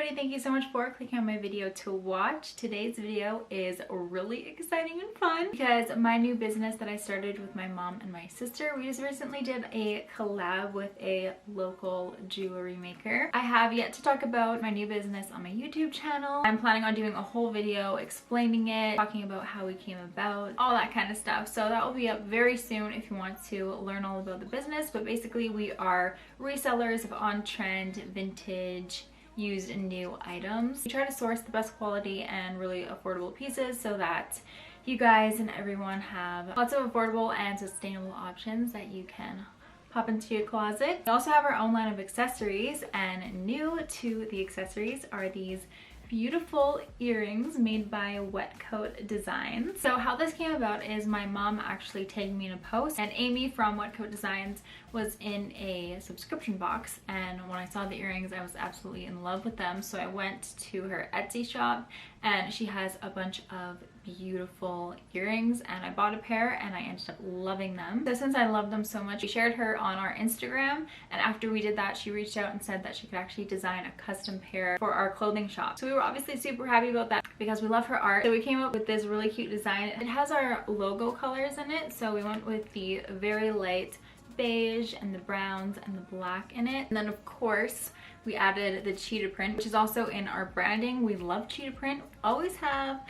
everybody, thank you so much for clicking on my video to watch. Today's video is really exciting and fun because my new business that I started with my mom and my sister, we just recently did a collab with a local jewelry maker. I have yet to talk about my new business on my YouTube channel. I'm planning on doing a whole video explaining it, talking about how we came about, all that kind of stuff. So that will be up very soon if you want to learn all about the business. But basically we are resellers of on-trend, vintage, used and new items. We try to source the best quality and really affordable pieces so that you guys and everyone have lots of affordable and sustainable options that you can pop into your closet. We also have our own line of accessories, and new to the accessories are these beautiful earrings made by WetCoatDesigns. So how this came about is my mom actually tagged me in a post, and Amy from WetCoatDesigns was in a subscription box, and when I saw the earrings I was absolutely in love with them. So I went to her Etsy shop and she has a bunch of beautiful earrings, and I bought a pair and I ended up loving them. So since I love them so much, we shared her on our Instagram, and after we did that she reached out and said that she could actually design a custom pair for our clothing shop. So we were obviously super happy about that because we love her art. So we came up with this really cute design. It has our logo colors in it, so we went with the very light beige and the browns and the black in it. And then of course we added the cheetah print, which is also in our branding. We love cheetah print, always have,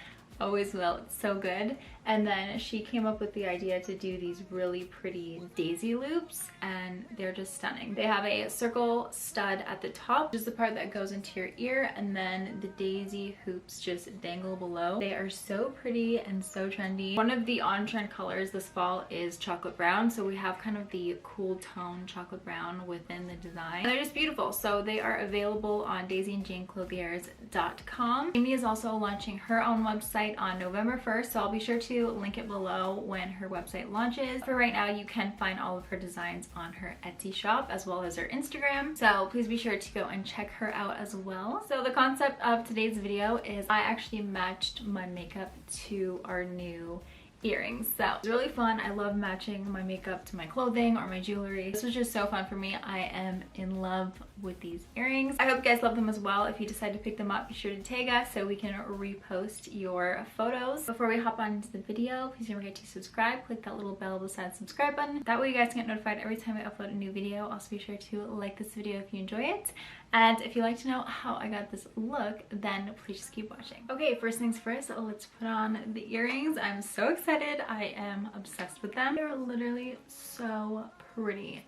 always will. It's so good. And then she came up with the idea to do these really pretty daisy loops, and they're just stunning. They have a circle stud at the top, which is the part that goes into your ear, and then the daisy hoops just dangle below. They are so pretty and so trendy. One of the on-trend colors this fall is chocolate brown, so we have kind of the cool tone chocolate brown within the design. And they're just beautiful. So they are available on daisyandjaneclothiers.com. Amy is also launching her own website on November 1st, so I'll be sure to link it below when her website launches. For right now, you can find all of her designs on her Etsy shop as well as her Instagram, so please be sure to go and check her out as well. So the concept of today's video is I actually matched my makeup to our new earrings. So it's really fun. I love matching my makeup to my clothing or my jewelry. This was just so fun for me. I am in love with these earrings. I hope you guys love them as well. If you decide to pick them up, be sure to tag us so we can repost your photos. Before we hop on into the video, please don't forget to subscribe. Click that little bell beside the subscribe button. That way you guys get notified every time I upload a new video. Also be sure to like this video if you enjoy it. And if you'd like to know how I got this look, then please just keep watching. Okay, first things first, let's put on the earrings. I'm so excited. I am obsessed with them. They're literally so pretty.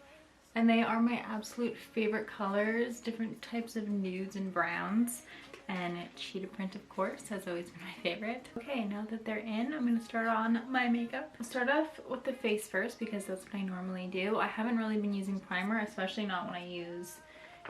And they are my absolute favorite colors, different types of nudes and browns. And cheetah print, of course, has always been my favorite. Okay, now that they're in, I'm gonna start on my makeup. I'll start off with the face first because that's what I normally do. I haven't really been using primer, especially not when I use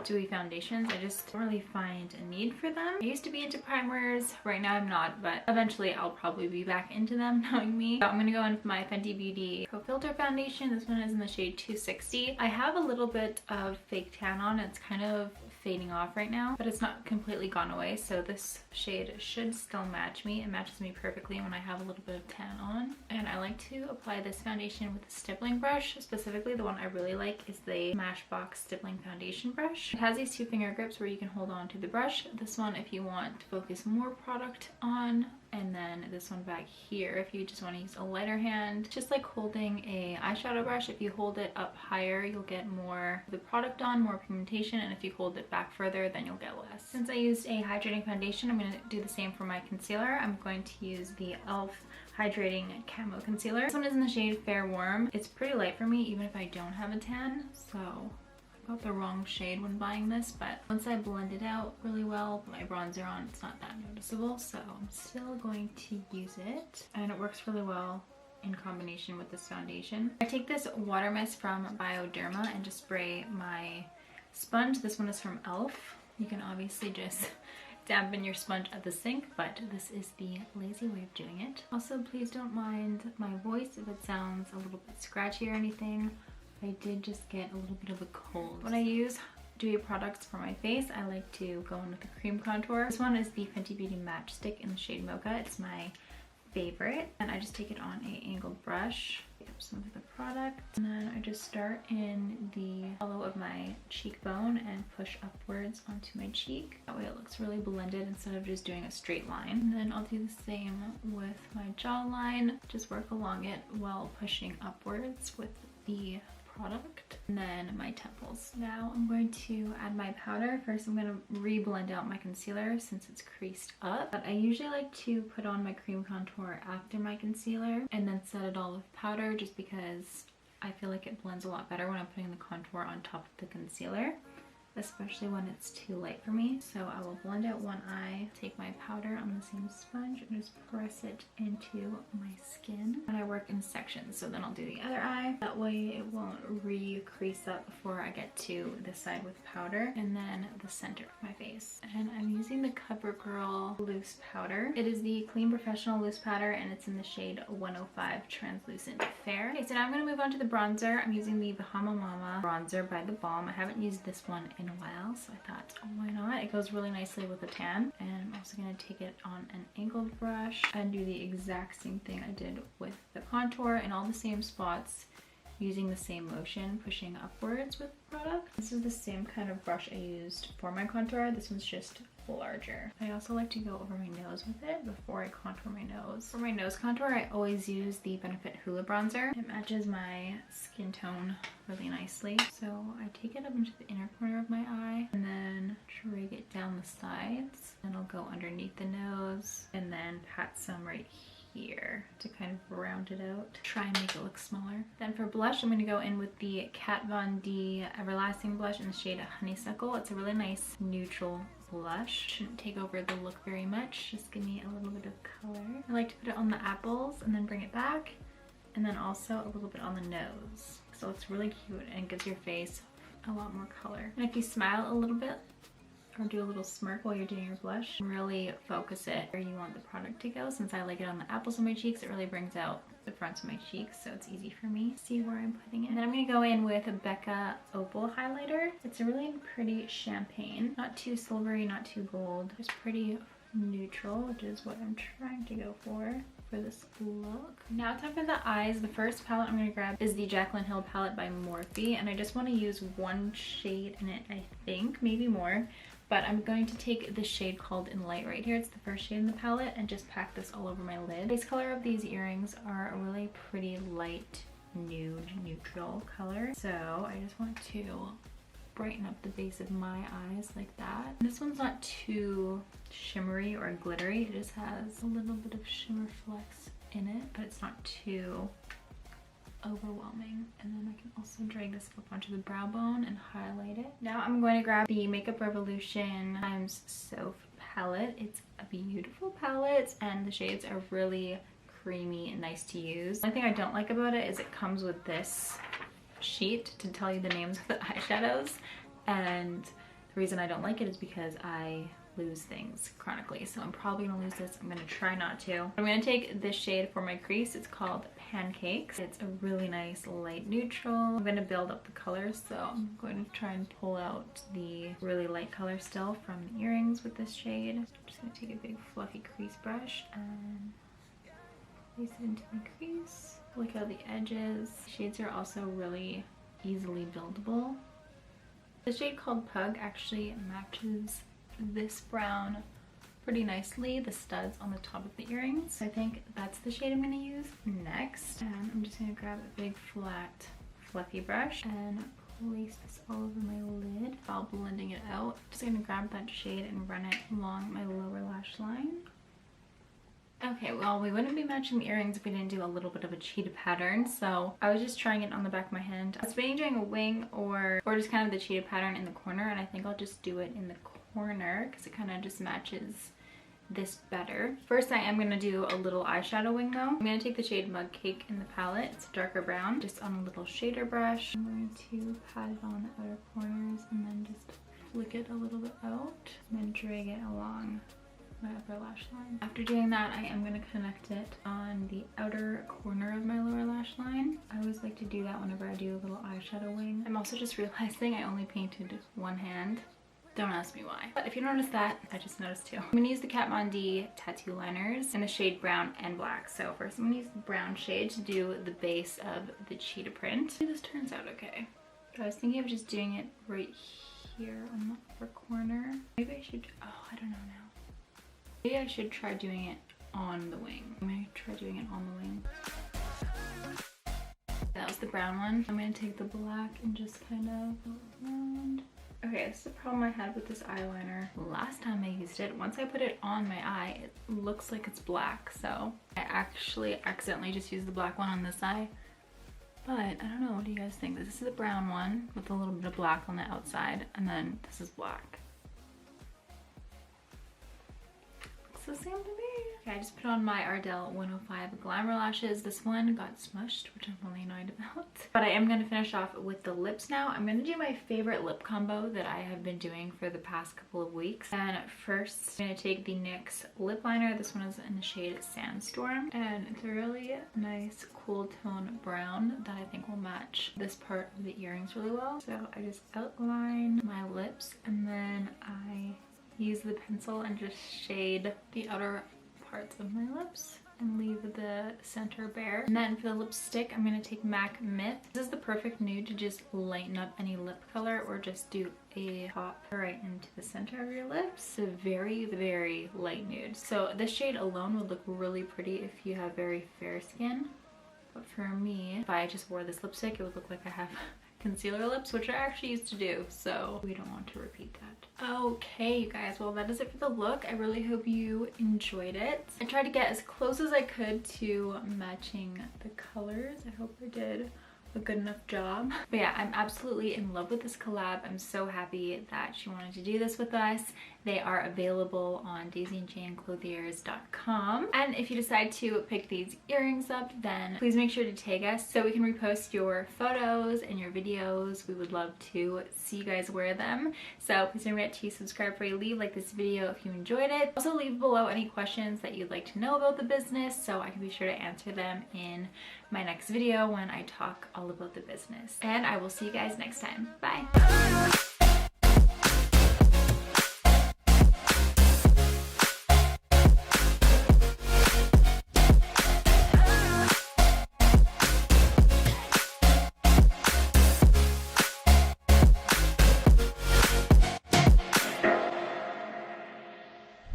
dewy foundations. I just don't really find a need for them. I used to be into primers, right now I'm not, but eventually I'll probably be back into them, knowing me. So I'm gonna go in with my Fenty Beauty Pro Filter foundation. This one is in the shade 260. I have a little bit of fake tan on. It's kind of fading off right now, but it's not completely gone away, so this shade should still match me. It matches me perfectly when I have a little bit of tan on. And I like to apply this foundation with a stippling brush. Specifically, the one I really like is the Smashbox stippling foundation brush. It has these two finger grips where you can hold on to the brush. This one if you want to focus more product on, and then this one back here if you just want to use a lighter hand. Just like holding a eyeshadow brush, if you hold it up higher you'll get more of the product on, more pigmentation, and if you hold it back further then you'll get less. Since I used a hydrating foundation, I'm going to do the same for my concealer. I'm going to use the e.l.f. Hydrating Camo Concealer. This one is in the shade Fair Warm. It's pretty light for me even if I don't have a tan, so got the wrong shade when buying this, but once I blend it out really well, put my bronzer on, it's not that noticeable, so I'm still going to use it, and it works really well in combination with this foundation. I take this water mist from Bioderma and just spray my sponge. This one is from e.l.f. You can obviously just dampen your sponge at the sink, but this is the lazy way of doing it. Also, please don't mind my voice if it sounds a little bit scratchy or anything. I did just get a little bit of a cold. When I use dewy products for my face, I like to go in with a cream contour. This one is the Fenty Beauty Matchstick in the shade Mocha. It's my favorite, and I just take it on a angled brush, some of the product. And then I just start in the hollow of my cheekbone and push upwards onto my cheek. That way it looks really blended instead of just doing a straight line. And then I'll do the same with my jawline. Just work along it while pushing upwards with the product. And then my temples. Now I'm going to add my powder. First I'm going to re-blend out my concealer since it's creased up. But I usually like to put on my cream contour after my concealer and then set it all with powder just because I feel like it blends a lot better when I'm putting the contour on top of the concealer, especially when it's too light for me. So I will blend out one eye, take my powder on the same sponge and just press it into my skin. And I work in sections, so then I'll do the other eye. That way it won't re-crease up before I get to this side with powder. And then the center of my face. And I'm using the CoverGirl loose powder. It is the Clean Professional loose powder and it's in the shade 105 Translucent Fair. Okay, so now I'm going to move on to the bronzer. I'm using the Bahama Mama bronzer by The Balm. I haven't used this one in a while, so I thought, oh, why not? It goes really nicely with a tan. And I'm also going to take it on an angled brush and do the exact same thing I did with the contour in all the same spots, using the same motion, pushing upwards with the product. This is the same kind of brush I used for my contour. This one's just larger. I also like to go over my nose with it before I contour my nose. For my nose contour, I always use the Benefit Hoola bronzer. It matches my skin tone really nicely. So I take it up into the inner corner of my eye and then drag it down the sides. And I'll go underneath the nose and then pat some right here to kind of round it out. Try and make it look smaller. Then for blush, I'm going to go in with the Kat Von D Everlasting blush in the shade Honeysuckle. It's a really nice neutral blush. Shouldn't take over the look very much, just give me a little bit of color. I like to put it on the apples and then bring it back, and then also a little bit on the nose. So it's really cute and gives your face a lot more color. And if you smile a little bit or do a little smirk while you're doing your blush, really focus it where you want the product to go. Since I like it on the apples of my cheeks, it really brings out the fronts of my cheeks, so it's easy for me to see where I'm putting it. And then I'm going to go in with a Becca Opal highlighter. It's a really pretty champagne, not too silvery, not too gold, just pretty neutral, which is what I'm trying to go for this look. Now time for the eyes. The first palette I'm going to grab is the Jaclyn Hill palette by Morphe, and I just want to use one shade in it, I think, maybe more. But I'm going to take the shade called In Light right here. It's the first shade in the palette, and just pack this all over my lid. The base color of these earrings are a really pretty light nude neutral color. So I just want to brighten up the base of my eyes like that. This one's not too shimmery or glittery. It just has a little bit of shimmer flecks in it, but it's not too overwhelming. And then I can also drag this up onto the brow bone and highlight it. Now I'm going to grab the Makeup Revolution Times Soph palette. It's a beautiful palette and the shades are really creamy and nice to use. One thing I don't like about it is it comes with this sheet to tell you the names of the eyeshadows, and the reason I don't like it is because I lose things chronically, so I'm probably gonna lose this. I'm gonna try not to. I'm gonna take this shade for my crease. It's called Pancakes. It's a really nice light neutral. I'm gonna build up the colors, so I'm going to try and pull out the really light color still from the earrings with this shade. I'm just gonna take a big fluffy crease brush and place it into my crease. Look at the edges. Shades are also really easily buildable. The shade called Pug actually matches this brown pretty nicely, the studs on the top of the earrings. So I think that's the shade I'm going to use next. And I'm just going to grab a big flat fluffy brush and place this all over my lid while blending it out. Just going to grab that shade and run it along my lower lash line. Okay, well, we wouldn't be matching the earrings if we didn't do a little bit of a cheetah pattern, so I was just trying it on the back of my hand. I was debating doing a wing or just kind of the cheetah pattern in the corner, and I think I'll just do it in the corner because it kind of just matches this better. First, I am going to do a little eyeshadow wing though. I'm going to take the shade Mug Cake in the palette. It's a darker brown, just on a little shader brush. I'm going to pat it on the outer corners and then just flick it a little bit out and then drag it along my upper lash line. After doing that, I am going to connect it on the outer corner of my lower lash line. I always like to do that whenever I do a little eyeshadow wing. I'm also just realizing I only painted one hand. Don't ask me why. But if you notice that, I just noticed too. I'm gonna use the Kat Von D tattoo liners in the shade brown and black. So first I'm gonna use the brown shade to do the base of the cheetah print. Maybe this turns out okay. I was thinking of just doing it right here on the upper corner. Maybe I should, oh, I don't know now. Maybe I should try doing it on the wing. I'm gonna try doing it on the wing. That was the brown one. I'm gonna take the black and just kind of go around. Okay, this is the problem I had with this eyeliner. Last time I used it, once I put it on my eye, it looks like it's black. So I actually accidentally just used the black one on this eye. But I don't know, what do you guys think? This is the brown one with a little bit of black on the outside, and then this is black. Looks the same to me. Okay, I just put on my Ardell 105 Glamour Lashes. This one got smushed, which I'm really annoyed about. But I am going to finish off with the lips now. I'm going to do my favorite lip combo that I have been doing for the past couple of weeks. And first, I'm going to take the NYX lip liner. This one is in the shade Sandstorm. And it's a really nice cool tone brown that I think will match this part of the earrings really well. So I just outline my lips and then I use the pencil and just shade the outer parts of my lips and leave the center bare. And then for the lipstick, I'm gonna take MAC Myth. This is the perfect nude to just lighten up any lip color or just do a pop right into the center of your lips. It's a very, very light nude. So this shade alone would look really pretty if you have very fair skin. But for me, if I just wore this lipstick, it would look like I have concealer lips, which I actually used to do, so we don't want to repeat that. Okay, you guys, well, that is it for the look. I really hope you enjoyed it. I tried to get as close as I could to matching the colors. I hope I did a good enough job. But yeah, I'm absolutely in love with this collab. I'm so happy that she wanted to do this with us. They are available on daisyandjaneclothiers.com. And if you decide to pick these earrings up, then please make sure to tag us so we can repost your photos and your videos. We would love to see you guys wear them. So please don't forget to subscribe before you leave, like this video if you enjoyed it. Also leave below any questions that you'd like to know about the business so I can be sure to answer them in my next video when I talk all about the business. And I will see you guys next time. Bye.